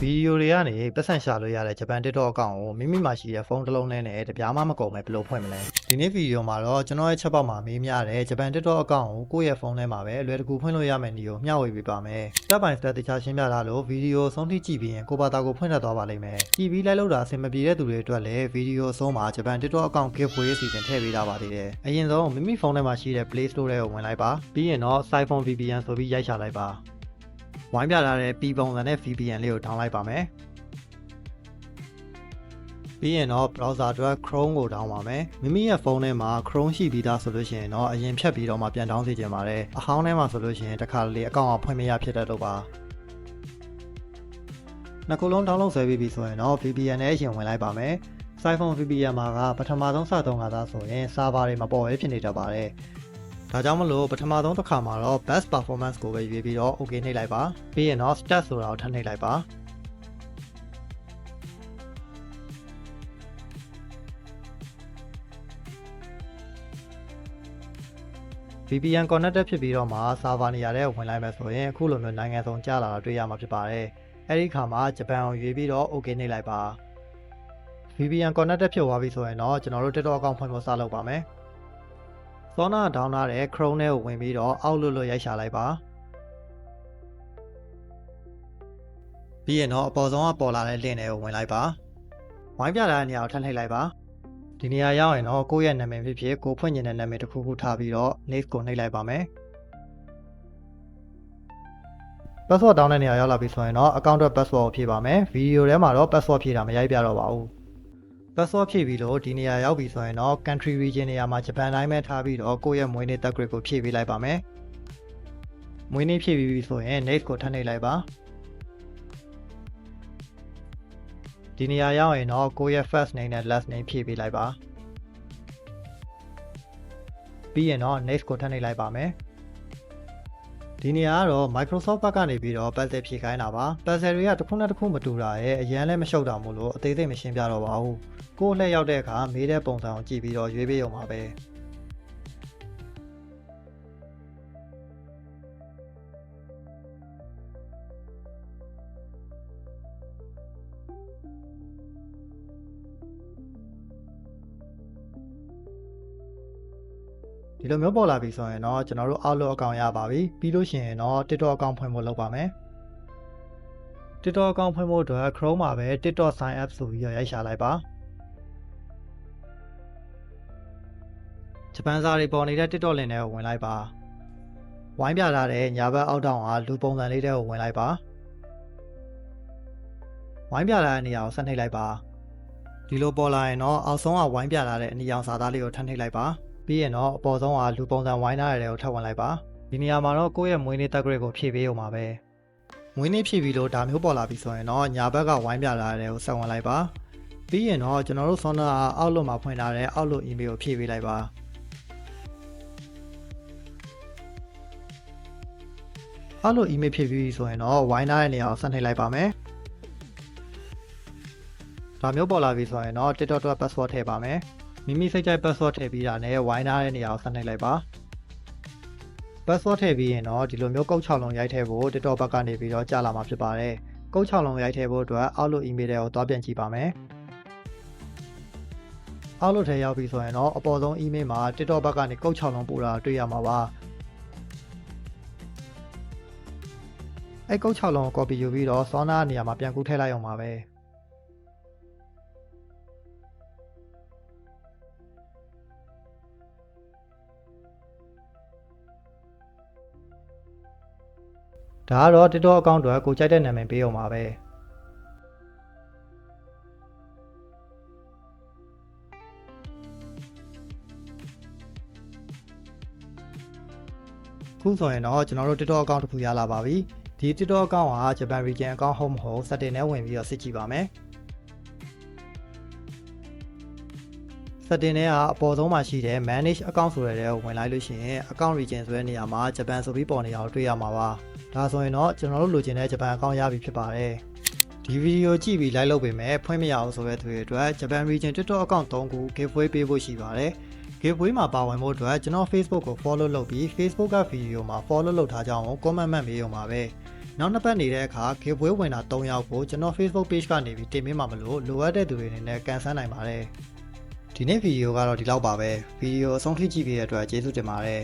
ဒီယိုတွေကနေပတ်စံရှာလို့ရတဲ့ဂျပန် TikTok အကောင့်ကိုမိမိမှာရှိတဲ့ဖုန်းတစ်လုံးနဲ့တပြားမှမကုန်ပဲဘယ်လိုဖွင့်မလဲဒီနေ့ဗီဒီယိုမှာတော့ကျွန်တော်ရဲ့ချက်ပေါက်မှာမေးမြတဲ့ဂျပန် TikTok အကောင့်ကိုကိုယ့်ရဲ့ဖုန်းထဲမှာပဲအလွယ်တကူဖွင့်လို့ရမယ်နည်းကိုမျှဝေပေးပါမယ် Step by Step တခြားရှင်းပြထားလို့ဗီဒီယိုဆုံးထိကြည့်ပြီးရင်ကိုယ့်ဘာသာကိုဖွင့်တတ်သွားပါလိမ့်မယ်ကြည့်ပြီးလိုက်လို့တာအဆင်မပြေတဲ့သူတွေအတွက်လည်းဗီဒီယိုအဆုံးမှာဂျပန် TikTok အကောင့် giveaway အစီအစဉ်ထည့်ပေးထားပါသေးတယ်အရင်ဆုံးမိမိဖုန်းထဲမှာရှိတဲ့ Play Store ထဲကိုဝင်လိုက်ပါပြီးရင်တော့ iPhone VPN ဆိုပြီးရိုက်ချလိုက်ပါဝိုင်းပြထားတဲ့ P ပုံစံနဲ့ VPN လေးကိုထောင်းလိုက်ပါမယ်ပြီးရင်တော့ browser အတွက် Chrome ကိုတောင်းပါမယ်မိမိရဲ့ဖုန်းထဲမှာ Chrome ရှိပြီးသားဆိုလို့ရှိရင်တော့အရင်ဖြတ်ပြီးတော့မှပြန်တောင်းစီခြင်းပါတယ်အဟောင်းထဲမှာဆိုလို့ရှိရင်တစ်ခါလေအကောင့်အဖွင့်မရဖြစ်တတ်လို့ပါနှစ်ခုလုံး download ဆွဲပြီးပြီဆိုရင်တော့ VPN နဲ့ရှင်ဝင်လိုက်ပါမယ် iPhone VPN မှာကပထမဆုံးစသုံးခါသားဆိုရင် server တွေမပေါ်ရဲဖြစ်နေတတ်ပါတယ်ဒါကြောင့်မလို့ပထမဆုံးတစ်ခါမှာတော့ best performance ကိုပဲရွေးပြီးတော့ OK နှိပ်လိုက်ပါပြီးရင်တော့ start ဆိုတာကိုထပ်နှိပ်လိုက်ပါVPN connected ဖြစ်ပြီးတော့မှ server နေရာထဲဝင်လိုက်မယ်ဆိုရင်အခုလိုမျိုးနိုင်ငံစုံကြာလာတာတွေ့ရမှာဖြစ်ပါတယ်အဲ့ဒီခါမှာဂျပန်ကိုရွေးပြီးတော့ OK နှိပ်လိုက်ပါ VPN connected ဖြစ်သွားပြီဆိုရင်တော့ကျွန်တော်တို့ TikTok အကောင့်ဖွင့်ဖို့စလုပ်ပါမယ်စောနာဒေါင်းထားတဲ့ Chrome ထဲကိုဝင်ပြီးတော့အောက်လို့ရိုက်ရှာလိုက်ပါပြီးရင်တော့အပေါ်ဆုံးကပေါ်လာတဲ့ link တွေကိုဝင်လိုက်ပါဝိုင်းပြထားတဲ့နေရာကိုထပ်နှိပ်လိုက်ပါဒီနေရာရောက်ရင်တော့ကိုယ့်ရဲ့နာမည်ဖြစ်ဖြစ်ကိုဖွင့်နေတဲ့နာမည်တစ်ခုခုထားပြီးတော့ next ကိုနှိပ်လိုက်ပါမယ် password တောင်းတဲ့နေရာရောက်လာပြီဆိုရင်တော့ account အတွက် password ကိုဖြည့်ပါမယ်ဗီဒီယိုထဲမှာတော့ password ဖြည့်တာမရိုက်ပြတော့ပါဘူး password ဖြည့်ပြီးလို့ဒီနေရာရောက်ပြီဆိုရင်တော့ country region နေရာမှာဂျပန်တိုင်းပဲထားပြီးတော့ကိုယ့်ရဲ့မွေးနေ့တက် grade ကိုဖြည့်ပေးလိုက်ပါမယ်မွေးနေ့ဖြည့်ပြီးပြီဆိုရင် next ကိုထပ်နှိပ်လိုက်ပါဒီနေရာရောက်ရင်တော့ကိုယ့်ရဲ့ first name နဲ့ last name ဖြည့်ပေးလိုက်ပါပြီးရင်တော့ next ကိုထပ်နှိပ်လိုက်ပါမယ်ဒီနေရာကတော့ Microsoft ဘက်ကနေပြီးတော့ puzzle ဖြည့်ခိုင်းတာပါ puzzle တွေကတစ်ခုနဲ့တစ်ခုမတူတာရဲ့အရန်လည်းမရှုပ်တာမို့လို့အသေးစိတ်မရှင်းပြတော့ပါဘူးကိုယ်လှည့်ရောက်တဲ့အခါမေးတဲ့ပုံစံကိုကြည့်ပြီးတော့ရွေးပေးရုံပါပဲဒီလိုမျိုးပေါ်လာပြီဆိုရင်တော့ကျွန်တော်တို့ Outlook အကောင့်ရပါပြီပြီးလို့ရှိရင်တော့ TikTok အကောင့်ဖွင့်ဖို့လုပ်ပါမယ် TikTok အကောင့်ဖွင့်ဖို့အတွက် Chrome မှာပဲ TikTok sign up ဆိုပြီးတော့ရိုက်ရှာလိုက်ပါဂျပန်စာတွေပေါ်နေတဲ့ TikTok link တွေကိုဝင်လိုက်ပါဝိုင်းပြထားတဲ့ညာဘက်အောက်တောင်ကလူပုံစံလေးတွေကိုဝင်လိုက်ပါဝိုင်းပြထားတဲ့နေရာကိုဆက်နှိပ်လိုက်ပါဒီလိုပေါ်လာရင်တော့အောက်ဆုံးကဝိုင်းပြထားတဲ့အနီရောင်စာသားလေးကိုထပ်နှိပ်လိုက်ပါပြီးရင်တော့အပေါ်ဆုံးကလူပုံစံဝိုင်းထားတဲ့တွေကိုထပ်ဝင်လိုက်ပါဒီနေရာမှာတော့ကိုယ့်ရဲ့မွေးနေ့တက် grade ကိုဖြည့်ပေးရုံပါပဲမွေးနေ့ဖြည့်ပြီးလို့ဒါမျိုးပေါ်လာပြီဆိုရင်တော့ညာဘက်ကဝိုင်းပြထားတဲ့တွေကိုဆက်ဝင်လိုက်ပါပြီးရင်တော့ကျွန်တော်တို့ Sona Outlook မှာဖွင့်ထားတဲ့ Outlook email ကိုဖြည့်ပေးလိုက်ပါOutlook email ဖြည့်ပြီးဆိုရင်တော့ဝိုင်းထားတဲ့နေရာကိုဆက်နှိပ်လိုက်ပါမယ်ဒါမျိုးပေါ်လာပြီဆိုရင်တော့ TikTok အတွက် password ထည့်ပါမယ်မိမိစိတ်ကြိုက် password ထည့်ပြီးတာနဲ့ဝိုင်းထားတဲ့နေရာကိုဆက်နှိပ်လိုက်ပါ password ထည့်ပြီးရင်တော့ဒီလိုမျိုးကုတ်6လုံးရိုက်ထည့်ဖို့ TikTok ဘက်ကနေပြီးတော့ကြာလာမှာဖြစ်ပါတယ်ကုတ်6လုံးရိုက်ထည့်ဖို့အတွက် Outlook email တွေကိုတွားပြန်ကြည့်ပါမယ် Outlook ထဲရောက်ပြီဆိုရင်တော့အပေါ်ဆုံး email မှာ TikTok ဘက်ကနေကုတ်6လုံးပို့တာတွေ့ရမှာပါအဲ့ကုတ်6လုံးကို copy ယူပြီးတော့ Sona နေရာမှာပြန်ကူးထည့်လိုက်အောင်ပါပဲဒါကတော့ TikTok အကောင့်တွေကိုကြိုက်တဲ့နာမည်ပေးအောင်ပါပဲခုဆိုရင်တော့ကျွန်တော်တို့ TikTok အကောင့်တစ်ခုရလာပါပြီဒီ TikTok အကောင့်က Japan region အကောင့်ဟုတ်မဟုတ် setting နဲ့ဝင်ပြီးတော့စစ်ကြည့်ပါမယ် setting နဲ့ကအပေါ်ဆုံးမှာရှိတဲ့ manage account ဆိုတဲ့ကိုဝင်လိုက်လို့ရှိရင် account region ဆိုတဲ့နေရာမှာ Japan ဆိုပြီးပေါ်နေတာကိုတွေ့ရမှာပါဒါဆိုရင်တော့ကျွန်တော်တို့လိုချင်တဲ့ဂျပန်အကောင့်ရပြီဖြစ်ပါတယ်ဒီဗီဒီယိုကြည့်ပြီး like လုပ်ပေးမယ်ဖွင့်မရအောင်ဆိုတဲ့သူတွေအတွက်ဂျပန် region TikTok အကောင့်3ခု giveaway ပေးဖို့ရှိပါတယ် giveaway မှာပါဝင်ဖို့အတွက်ကျွန်တော် Facebook ကို follow လုပ်ပြီး Facebook ကဗီဒီယိုမှာ follow လုပ်ထားကြအောင် comment မှတ်ပေးရုံပါပဲ နောက်နှစ်ပတ်နေတဲ့အခါ giveaway ဝင်တာ3ယောက်ကိုကျွန်တော် Facebook page ကနေပြီးတင်ပေးမှာမလို့လိုအပ်တဲ့သူတွေအနေနဲ့ကန်ဆယ်နိုင်ပါတယ်ဒီနေ့ဗီဒီယိုကတော့ဒီလောက်ပါပဲဗီဒီယိုအဆုံးထိကြည့်ပေးတဲ့အတွက်ကျေးဇူးတင်ပါတယ်